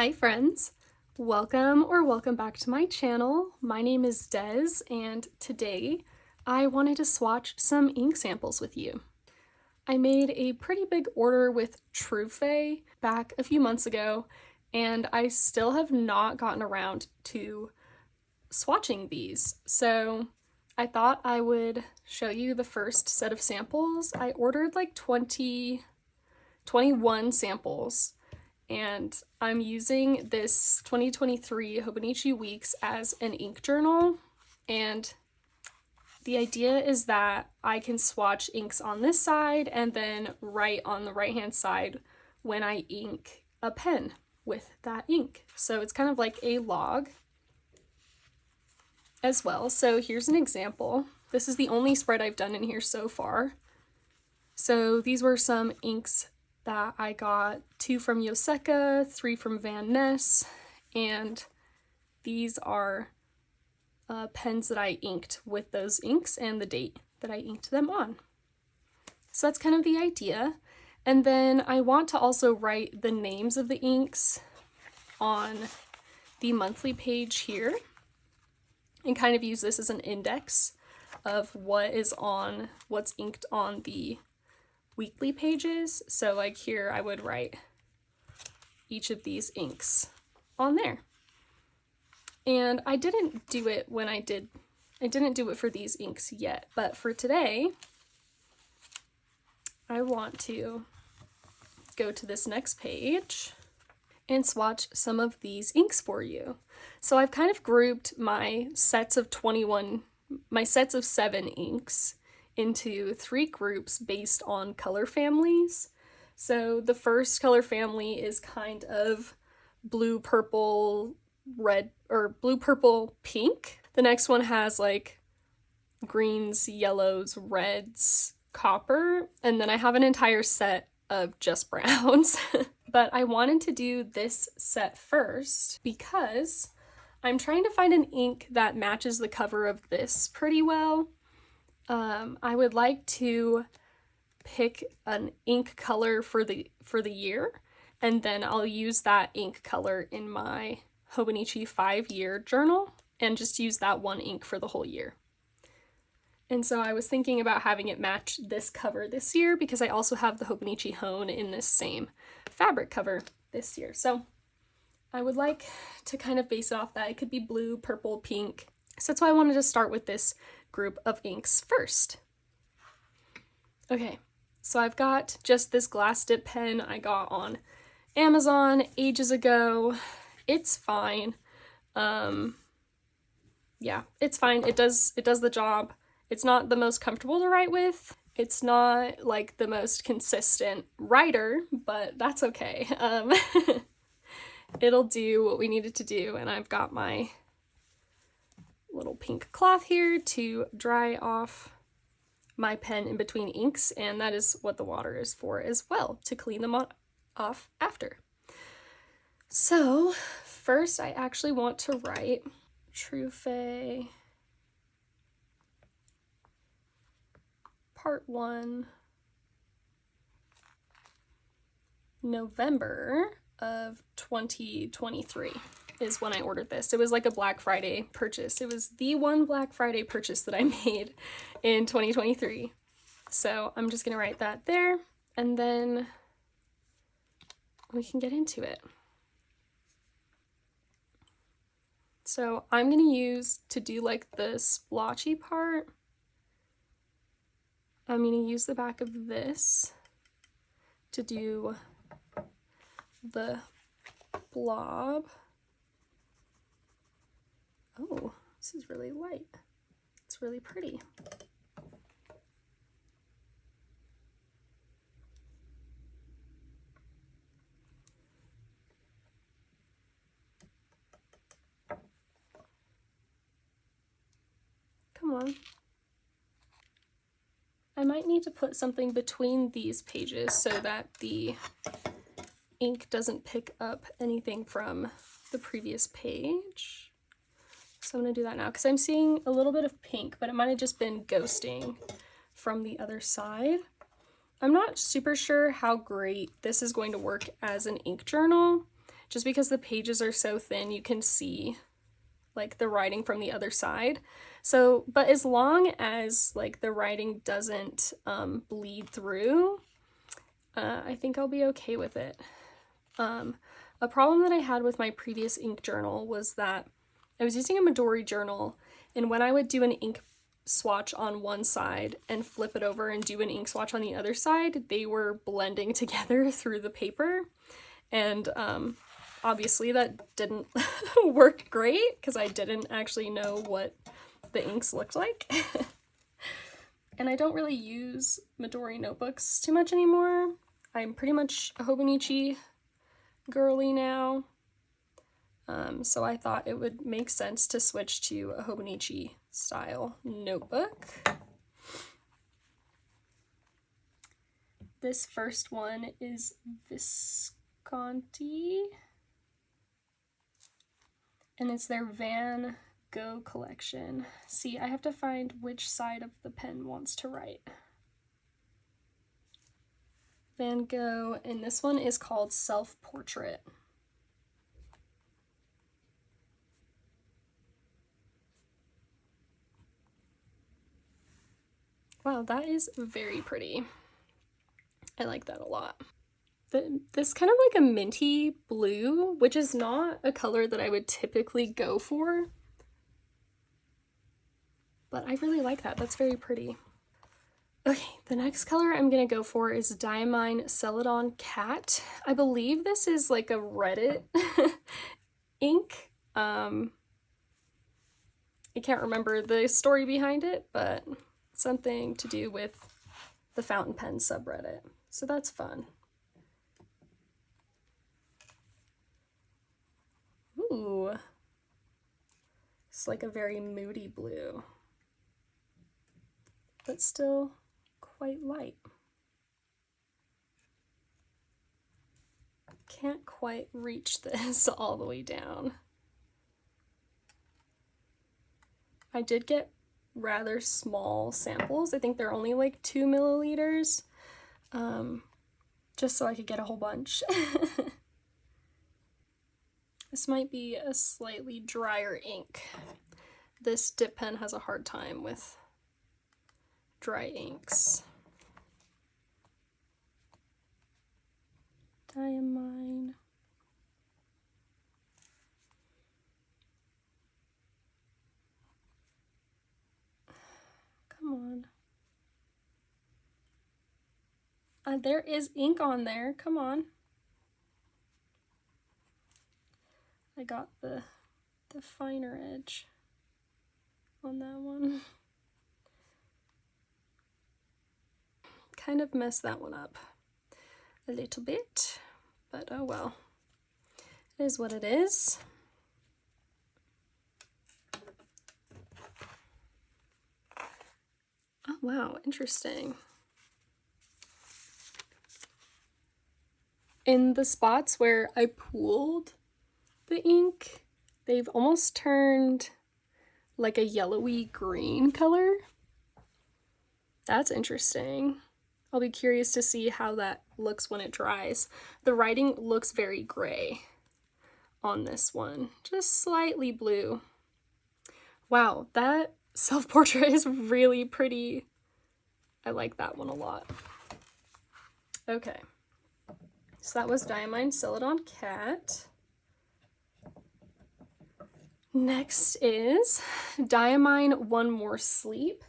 Hi friends, welcome back to my channel. My name is Des and today I wanted to swatch some ink samples with you. I made a pretty big order with Truphae back a few months ago and I still have not gotten around to swatching these. So I thought I would show you the first set of samples. I ordered like 21 samples. And I'm using this 2023 Hobonichi Weeks as an ink journal, and the idea is that I can swatch inks on this side and then write on the right hand side when I ink a pen with that ink. So it's kind of like a log as well. So here's an example. This is the only spread I've done in here so far. So these were some inks that I got, 2 from Yoseka, 3 from Van Ness, and these are pens that I inked with those inks and the date that I inked them on. So that's kind of the idea. And then I want to also write the names of the inks on the monthly page here and kind of use this as an index of what's inked on the weekly pages. So like here I would write each of these inks on there. And I didn't do it for these inks yet, but for today I want to go to this next page and swatch some of these inks for you. So I've kind of grouped my sets of 7 inks into 3 groups based on color families. So the first color family is kind of blue, purple, red, or blue, purple, pink. The next one has like greens, yellows, reds, copper, and then I have an entire set of just browns. But I wanted to do this set first because I'm trying to find an ink that matches the cover of this pretty well. I would like to pick an ink color for the year, and then I'll use that ink color in my Hobonichi 5-year journal and just use that one ink for the whole year. And so I was thinking about having it match this cover this year because I also have the Hobonichi Hone in this same fabric cover this year. So I would like to kind of base it off that. It could be blue, purple, pink. So that's why I wanted to start with this group of inks first. Okay, so I've got just this glass dip pen I got on Amazon ages ago. It's fine. Yeah, it's fine. It does the job. It's not the most comfortable to write with. It's not like the most consistent writer, but that's okay. It'll do what we need it to do, and I've got my little pink cloth here to dry off my pen in between inks, and that is what the water is for as well, to clean them off after. So first I actually want to write Truphae Part 1, November of 2023 is when I ordered this. It was like a Black Friday purchase. It was the one Black Friday purchase that I made in 2023. So I'm just gonna write that there, and then we can get into it. So I'm gonna use, to do like the splotchy part, I'm gonna use the back of this to do the blob. Oh, this is really light. It's really pretty. Come on. I might need to put something between these pages so that the ink doesn't pick up anything from the previous page. So I'm going to do that now because I'm seeing a little bit of pink, but it might have just been ghosting from the other side. I'm not super sure how great this is going to work as an ink journal just because the pages are so thin, you can see like the writing from the other side. So, but as long as like the writing doesn't bleed through, I think I'll be okay with it. A problem that I had with my previous ink journal was that I was using a Midori journal, and when I would do an ink swatch on one side and flip it over and do an ink swatch on the other side, they were blending together through the paper, and obviously that didn't work great because I didn't actually know what the inks looked like. And I don't really use Midori notebooks too much anymore. I'm pretty much a Hobonichi girly now. So I thought it would make sense to switch to a Hobonichi style notebook. This first one is Visconti, and it's their Van Gogh collection. See, I have to find which side of the pen wants to write. Van Gogh, and this one is called Self-Portrait. Wow, that is very pretty. I like that a lot. This kind of like a minty blue, which is not a color that I would typically go for, but I really like that. That's very pretty. Okay, the next color I'm gonna go for is Diamine Celadon Cat. I believe this is like a Reddit ink. I can't remember the story behind it, but something to do with the fountain pen subreddit. So that's fun. Ooh. It's like a very moody blue, but still quite light. Can't quite reach this all the way down. I did get rather small samples. I think they're only like 2 milliliters, just so I could get a whole bunch. This might be a slightly drier ink. This dip pen has a hard time with dry inks. Diamine. Come on. There is ink on there. Come on. I got the finer edge on that one. Kind of messed that one up a little bit, but oh well. It is what it is. Oh wow, interesting. In the spots where I pooled the ink, they've almost turned like a yellowy green color. That's interesting. I'll be curious to see how that looks when it dries. The writing looks very gray on this one, just slightly blue. Wow, that self-portrait is really pretty. I like that one a lot. Okay, so that was Diamine Celadon Cat. Next is Diamine One More Sleep,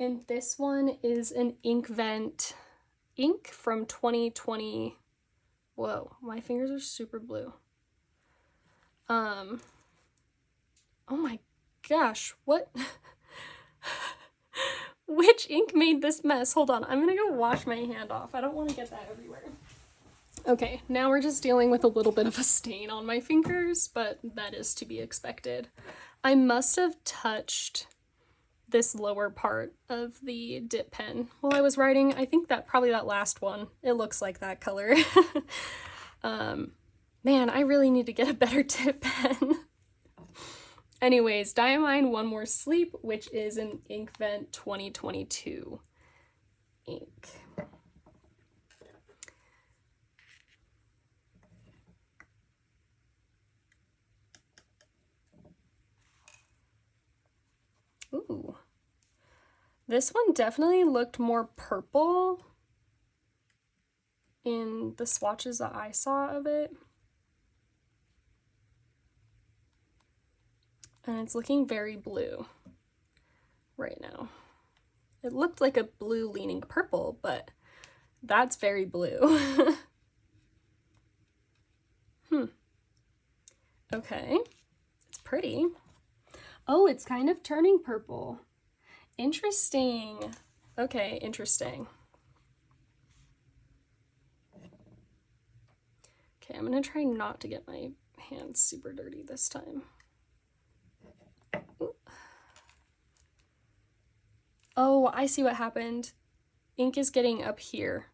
and this one is an inkvent ink from 2020. Whoa, my fingers are super blue. Oh my gosh, what? Which ink made this mess? Hold on, I'm gonna go wash my hand off. I don't want to get that everywhere. Okay, now we're just dealing with a little bit of a stain on my fingers, but that is to be expected. I must have touched this lower part of the dip pen while I was writing. I think that probably that last one, it looks like that color. Man, I really need to get a better dip pen. Anyways, Diamine One More Sleep, which is an inkvent 2022 ink. This one definitely looked more purple in the swatches that I saw of it. And it's looking very blue right now. It looked like a blue leaning purple, but that's very blue. Okay, it's pretty. Oh, it's kind of turning purple. Interesting. Okay, interesting. Okay, I'm gonna try not to get my hands super dirty this time. Ooh. Oh, I see what happened. Ink is getting up here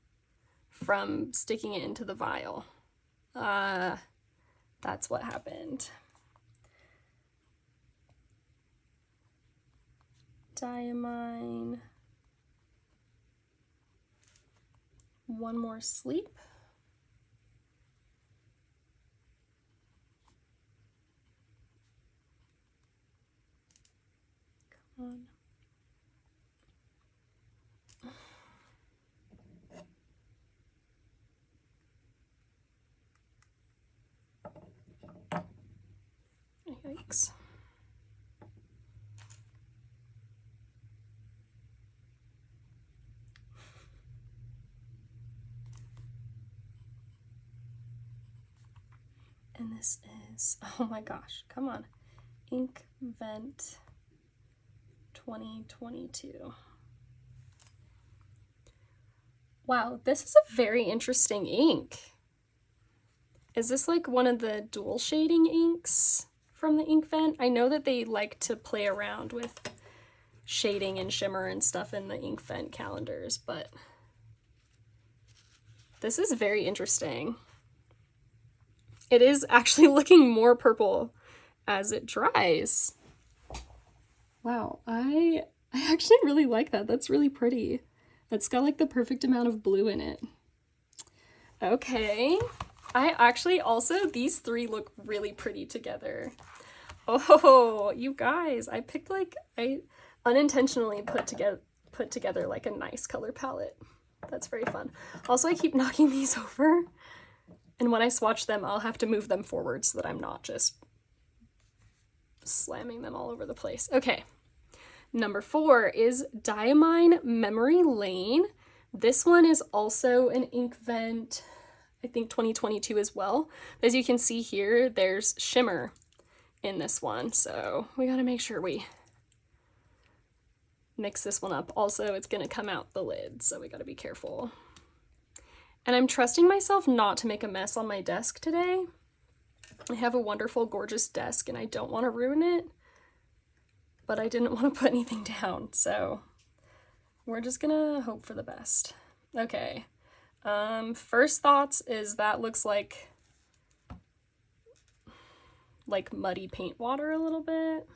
from sticking it into the vial. That's what happened. Diamine One More Sleep. Come on. Yikes. And this is, oh my gosh, come on. Inkvent 2022. Wow, this is a very interesting ink. Is this like one of the dual shading inks from the Inkvent? I know that they like to play around with shading and shimmer and stuff in the Inkvent calendars, but this is very interesting. It is actually looking more purple as it dries. Wow, I actually really like that. That's really pretty. It's got like the perfect amount of blue in it. Okay. I actually also, these three look really pretty together. Oh, you guys, I picked like, I unintentionally put together like a nice color palette. That's very fun. Also, I keep knocking these over, and when I swatch them, I'll have to move them forward so that I'm not just slamming them all over the place. Okay, number 4 is Diamine Memory Lane. This one is also an Inkvent, I think 2022 as well. As you can see here, there's shimmer in this one, so we gotta make sure we mix this one up. Also, it's gonna come out the lid, so we gotta be careful. And I'm trusting myself not to make a mess on my desk today. I have a wonderful, gorgeous desk, and I don't want to ruin it, but I didn't want to put anything down, so we're just gonna hope for the best. Okay. First thoughts is that looks like muddy paint water a little bit.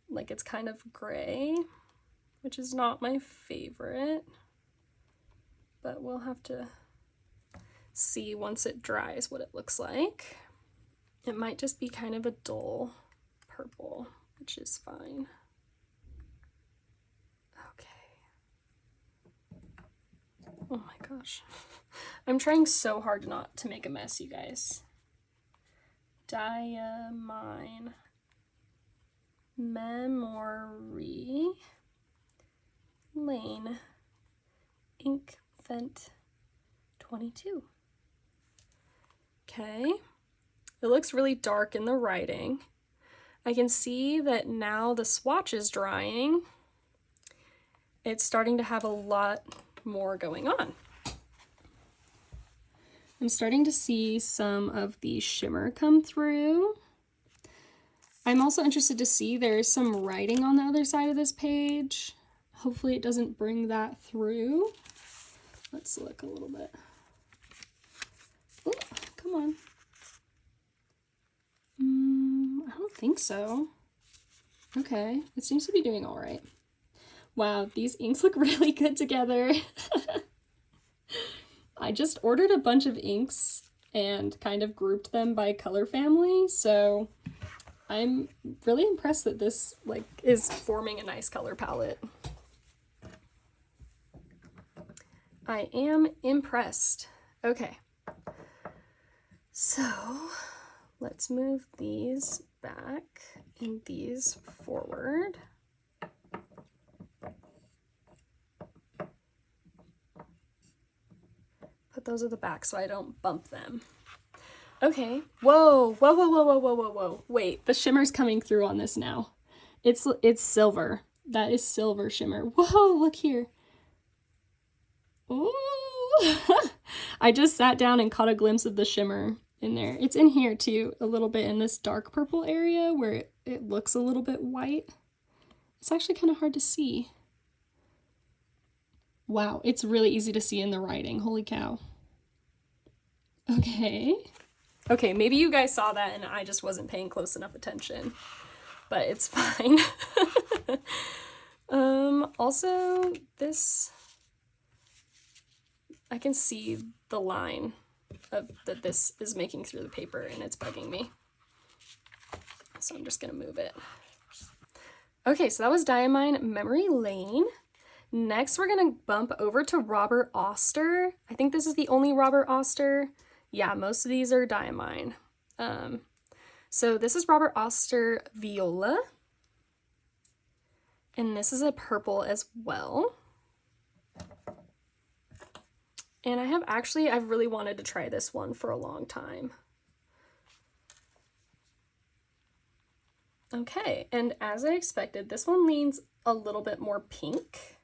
Like it's kind of gray, which is not my favorite, but we'll have to see once it dries what it looks like. It might just be kind of a dull purple, which is fine. Oh my gosh. I'm trying so hard not to make a mess, you guys. Diamine Memory Lane Inkvent 22. Okay. It looks really dark in the writing. I can see that now the swatch is drying. It's starting to have a lot more going on. I'm starting to see some of the shimmer come through. I'm also interested to see there's some writing on the other side of this page. Hopefully it doesn't bring that through. Let's look a little bit. Oh, come on. I don't think so. Okay, it seems to be doing all right. Wow, these inks look really good together. I just ordered a bunch of inks and kind of grouped them by color family, so I'm really impressed that this like is forming a nice color palette. I am impressed. Okay. So let's move these back and these forward. Put those at the back so I don't bump them. Okay. Whoa, whoa, whoa, whoa, whoa, whoa, whoa, whoa. Wait, the shimmer's coming through on this now. It's silver. That is silver shimmer. Whoa, look here. Ooh. I just sat down and caught a glimpse of the shimmer in there. It's in here too, a little bit in this dark purple area where it looks a little bit white. It's actually kind of hard to see. Wow, it's really easy to see in the writing. Holy cow. Okay. Okay, maybe you guys saw that and I just wasn't paying close enough attention, but it's fine. Also, this, I can see the line that this is making through the paper and it's bugging me. So I'm just gonna move it. Okay, so that was Diamine Memory Lane. Next, we're gonna bump over to Robert Oster. I think this is the only Robert Oster. Yeah, most of these are Diamine. So this is Robert Oster Viola. And this is a purple as well. And I've really wanted to try this one for a long time. Okay, and as I expected, this one leans a little bit more pink,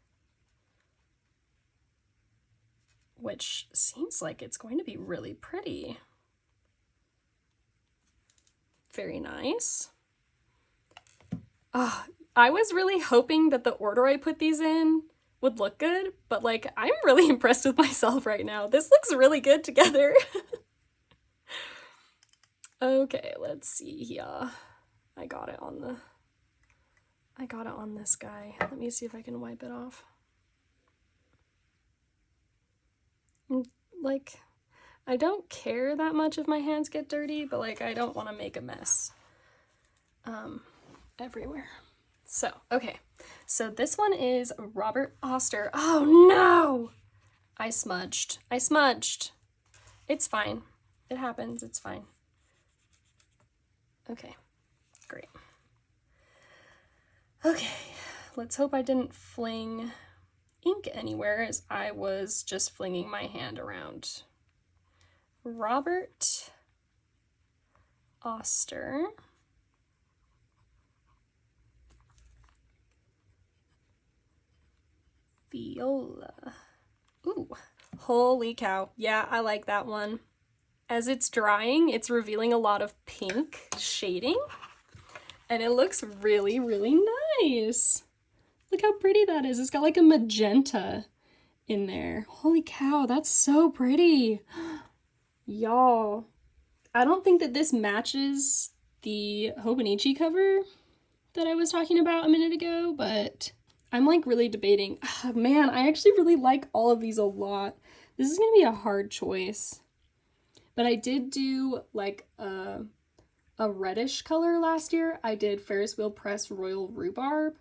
which seems like it's going to be really pretty. Very nice. I was really hoping that the order I put these in would look good, but like I'm really impressed with myself right now. This looks really good together. Okay, let's see here. I got it on this guy. Let me see if I can wipe it off. Like, I don't care that much if my hands get dirty, but like I don't want to make a mess everywhere. So, okay. So this one is Robert Oster. Oh no! I smudged. It's fine. It happens. It's fine. Okay. Great. Okay. Let's hope I didn't fling ink anywhere as I was just flinging my hand around. Robert Oster. Viola. Ooh, holy cow. Yeah, I like that one. As it's drying, it's revealing a lot of pink shading, and it looks really, really nice. Look how pretty that is. It's got like a magenta in there. Holy cow, that's so pretty. Y'all, I don't think that this matches the Hobonichi cover that I was talking about a minute ago, but I'm like really debating. Man, I actually really like all of these a lot. This is gonna be a hard choice. But I did do like a reddish color last year. I did Ferris Wheel Press Royal Rhubarb.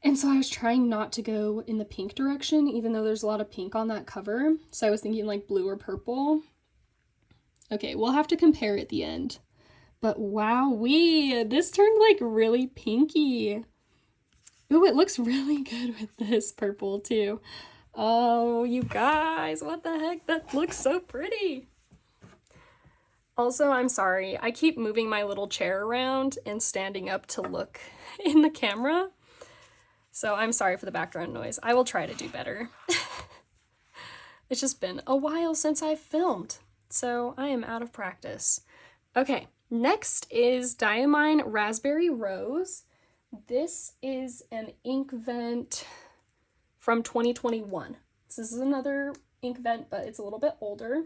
And so I was trying not to go in the pink direction, even though there's a lot of pink on that cover. So I was thinking like blue or purple. Okay, we'll have to compare at the end. But wowee, this turned like really pinky. Ooh, it looks really good with this purple too. Oh, you guys, what the heck? That looks so pretty. Also, I'm sorry. I keep moving my little chair around and standing up to look in the camera. So I'm sorry for the background noise. I will try to do better. It's just been a while since I've filmed, so I am out of practice. Okay, next is Diamine Raspberry Rose. This is an inkvent from 2021. So this is another inkvent, but it's a little bit older.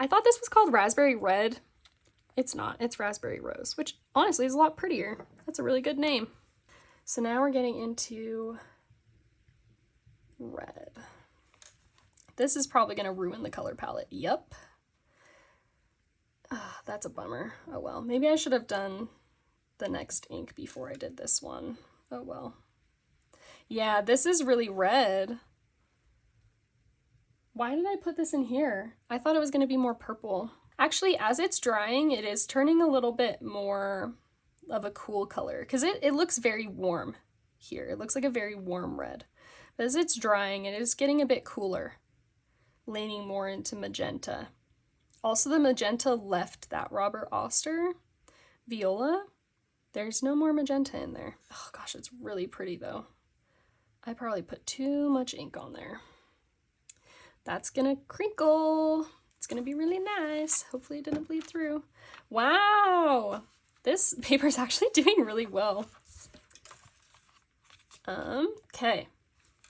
I thought this was called Raspberry Red. It's not. It's Raspberry Rose, which honestly is a lot prettier. That's a really good name. So now we're getting into red. This is probably going to ruin the color palette. Yep. That's a bummer. Oh well. Maybe I should have done the next ink before I did this one. Oh well. Yeah, this is really red. Why did I put this in here? I thought it was going to be more purple. Actually, as it's drying, it is turning a little bit more of a cool color because it looks very warm here. It looks like a very warm red. But as it's drying, it is getting a bit cooler, leaning more into magenta. Also, the magenta left that Robert Oster Viola. There's no more magenta in there. Oh gosh, it's really pretty though. I probably put too much ink on there. That's gonna crinkle. It's gonna be really nice. Hopefully it didn't bleed through. Wow, this paper is actually doing really well. Okay,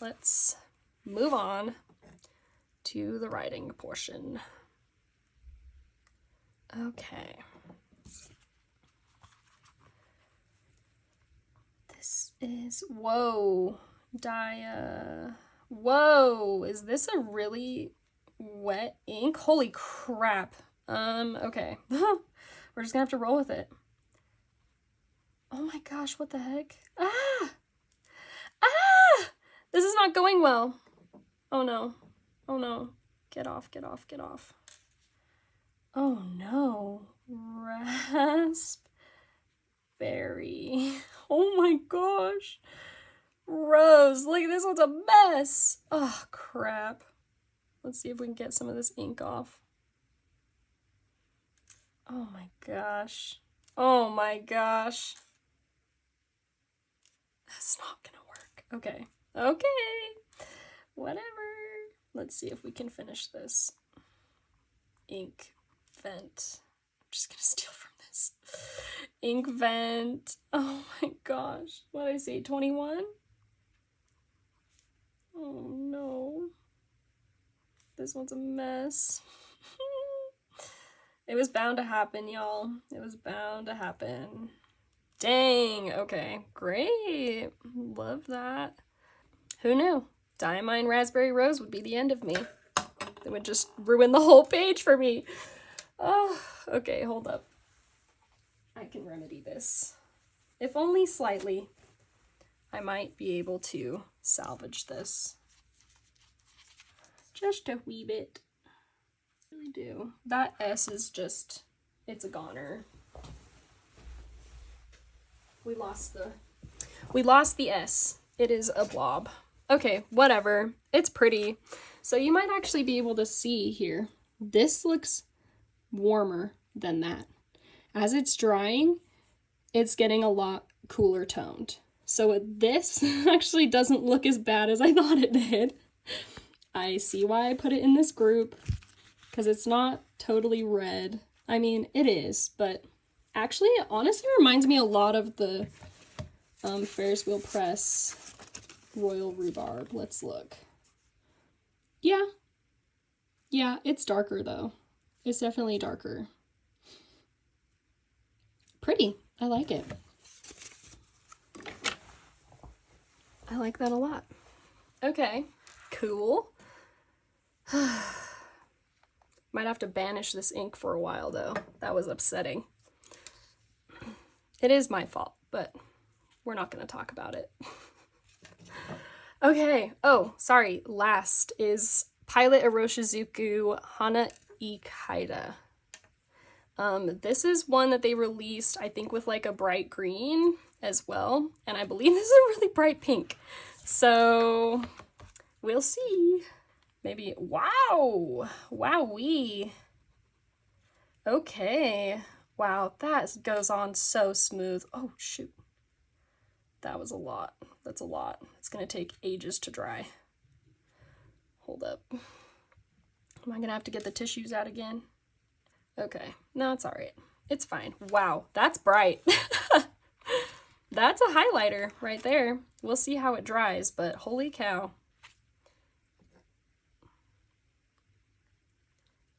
let's move on to the writing portion. Okay. This is, whoa, whoa, is this a really wet ink? Holy crap. Okay. We're just gonna have to roll with it. Oh my gosh, what the heck? Ah! Ah! This is not going well. Oh no. Oh no. Get off, get off, get off. Oh no. Raspberry. Oh my gosh. Rose. Look, this one's a mess. Oh, crap. Let's see if we can get some of this ink off. Oh my gosh. Oh my gosh. That's not gonna work. Okay. Okay. Whatever. Let's see if we can finish this. Inkvent. I'm just gonna steal from this. Inkvent. Oh my gosh. What did I say? 21? Oh no. This one's a mess. It was bound to happen, y'all. It was bound to happen. Dang. Okay. Great. Love that. Who knew? Diamine Raspberry Rose would be the end of me. It would just ruin the whole page for me. Oh, okay, hold up. I can remedy this. If only slightly. I might be able to salvage this. Just a wee bit. I really do. That S is just, it's a goner. We lost the S. It is a blob. Okay, whatever. It's pretty. So you might actually be able to see here. This looks warmer than that. As it's drying, it's getting a lot cooler toned. So this actually doesn't look as bad as I thought it did. I see why I put it in this group, because it's not totally red. I mean, it is, but actually, it honestly reminds me a lot of the Ferris Wheel Press Royal Rhubarb. Let's look. Yeah. Yeah, it's darker though. It's definitely darker. Pretty. I like it. I like that a lot. Okay, cool. Might have to banish this ink for a while though. That was upsetting. It is my fault, but we're not going to talk about it. Okay. Oh, sorry. Last is Pilot Iroshizuku Hana Ikada. This is one that they released, I think, with like a bright green as well. And I believe this is a really bright pink. So we'll see. Maybe, wow. Wowee. Okay. Wow, that goes on so smooth. Oh, shoot. That was a lot. That's a lot. It's gonna take ages to dry. Hold up. Am I gonna have to get the tissues out again? Okay. No, it's all right. It's fine. Wow, that's bright. That's a highlighter right there. We'll see how it dries, but holy cow.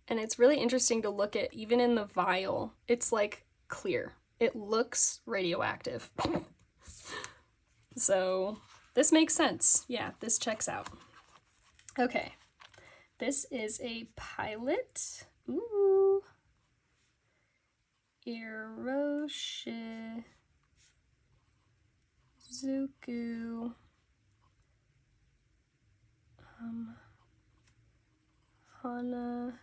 And it's really interesting to look at, even in the vial, it's like clear. It looks radioactive. So this makes sense. Yeah, this checks out. Okay, this is a Pilot. Ooh. Iroshizuku. Iroshizuku. Hana.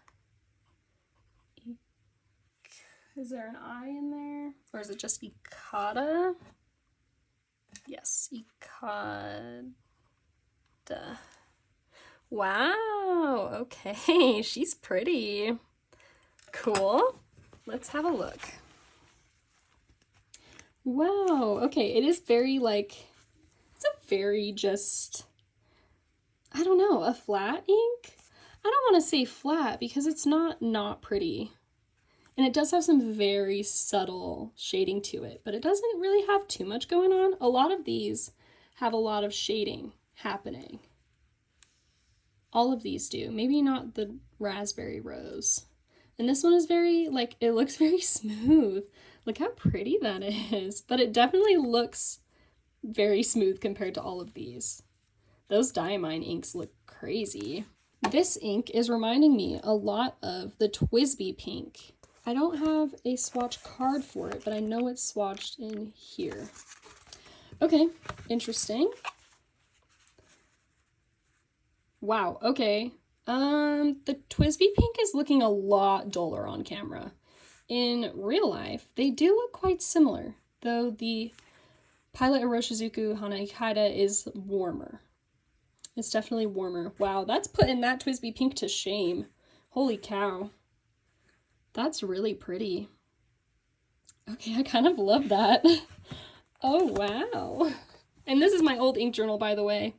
Is there an I in there? Or is it just Ikada? Yes, Ikada. Wow, okay, she's pretty. Cool. Let's have a look. Wow, okay, it is very like, it's a very just, I don't know, a flat ink? I don't want to say flat because it's not pretty. And it does have some very subtle shading to it, but it doesn't really have too much going on. A lot of these have a lot of shading happening. All of these do. Maybe not the Raspberry Rose. And this one is very, like, it looks very smooth. Look how pretty that is. But it definitely looks very smooth compared to all of these. Those Diamine inks look crazy. This ink is reminding me a lot of the TWSBI pink. I don't have a swatch card for it, but I know it's swatched in here. Okay, interesting. Wow, okay. The TWSBI pink is looking a lot duller on camera. In real life, they do look quite similar, though the Pilot Iroshizuku Hana Ikada is warmer. It's definitely warmer. Wow, that's putting that TWSBI pink to shame. Holy cow. That's really pretty. Okay, I kind of love that. Oh, wow. And this is my old ink journal, by the way.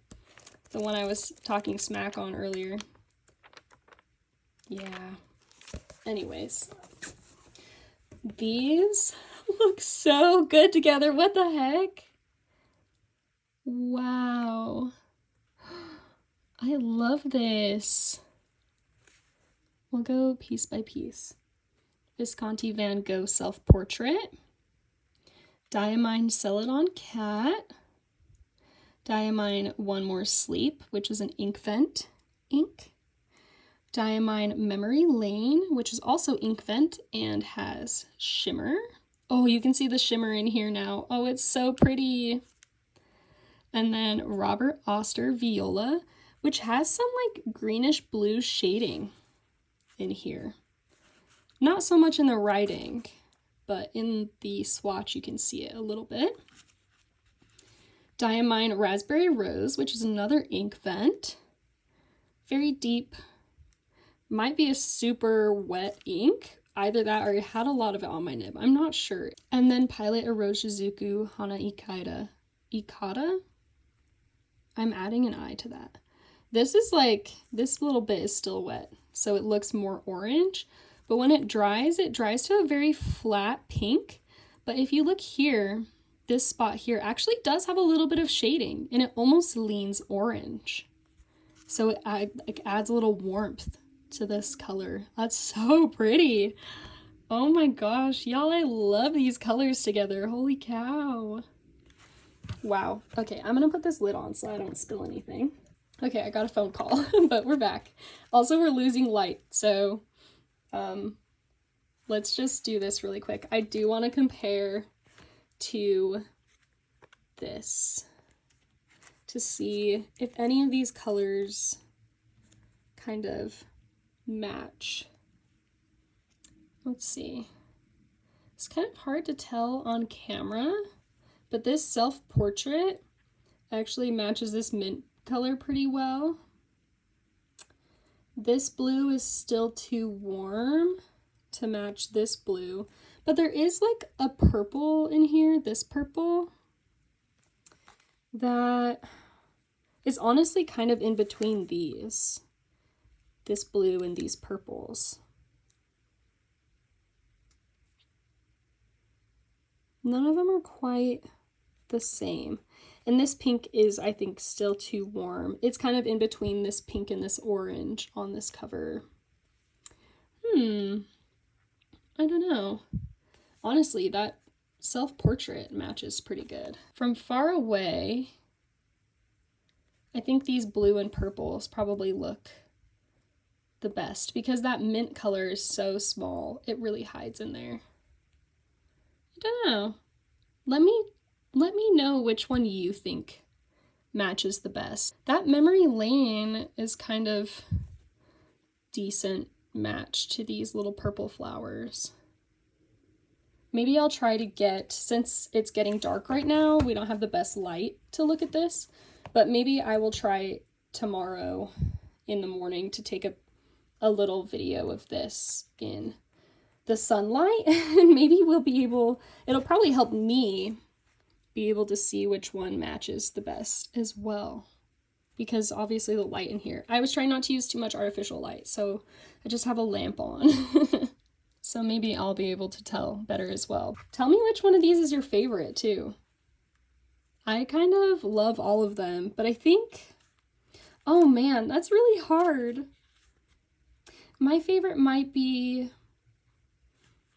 The one I was talking smack on earlier. Yeah. Anyways. These look so good together. What the heck? Wow. I love this. We'll go piece by piece. Visconti Van Gogh self-portrait. Diamine Celadon Cat. Diamine One More Sleep, which is an inkvent ink. Diamine Memory Lane, which is also inkvent and has shimmer. Oh, you can see the shimmer in here now. Oh, it's so pretty. And then Robert Oster Viola, which has some like greenish blue shading in here. Not so much in the writing, but in the swatch you can see it a little bit. Diamine Raspberry Rose, which is another inkvent. Very deep. Might be a super wet ink. Either that or I had a lot of it on my nib. I'm not sure. And then Pilot Iroshizuku Hana Ikada. I'm adding an I to that. This is like, this little bit is still wet, so it looks more orange. But when it dries to a very flat pink. But if you look here, this spot here actually does have a little bit of shading and it almost leans orange. So it adds a little warmth to this color. That's so pretty. Oh my gosh, y'all, I love these colors together. Holy cow. Wow. Okay, I'm gonna put this lid on so I don't spill anything. Okay, I got a phone call, but we're back. Also, we're losing light, so let's just do this really quick. I do want to compare to this to see if any of these colors kind of match. Let's see. It's kind of hard to tell on camera, but this self-portrait actually matches this mint color pretty well. This blue is still too warm to match this blue, but there is like a purple in here, this purple, that is honestly kind of in between these, this blue and these purples. None of them are quite the same. And this pink is, I think, still too warm. It's kind of in between this pink and this orange on this cover. I don't know. Honestly, that self-portrait matches pretty good. From far away, I think these blue and purples probably look the best because that mint color is so small. It really hides in there. I don't know. Let me let me know which one you think matches the best. That Memory Lane is kind of decent match to these little purple flowers. Maybe I'll try to get, since it's getting dark right now, we don't have the best light to look at this, but maybe I will try tomorrow in the morning to take a little video of this in the sunlight, and maybe we'll be able, it'll probably help me be able to see which one matches the best as well. Because obviously the light in here, I was trying not to use too much artificial light, so I just have a lamp on. So maybe I'll be able to tell better as well. Tell me which one of these is your favorite too. I kind of love all of them, but I think, oh man, that's really hard. My favorite might be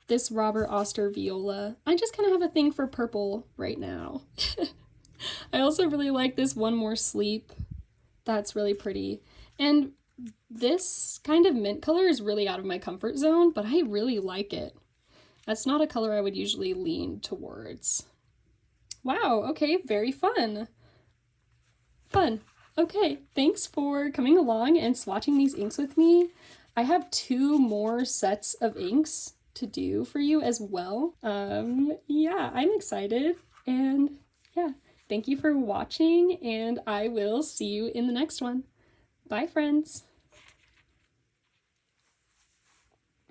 this Robert Oster Viola. I just kind of have a thing for purple right now. I also really like this One More Sleep. That's really pretty. And this kind of mint color is really out of my comfort zone, but I really like it. That's not a color I would usually lean towards. Wow, okay, very fun. Fun. Okay, thanks for coming along and swatching these inks with me. I have 2 more sets of inks to do for you as well. Yeah, I'm excited, and yeah, thank you for watching, and I will see you in the next one. Bye, friends.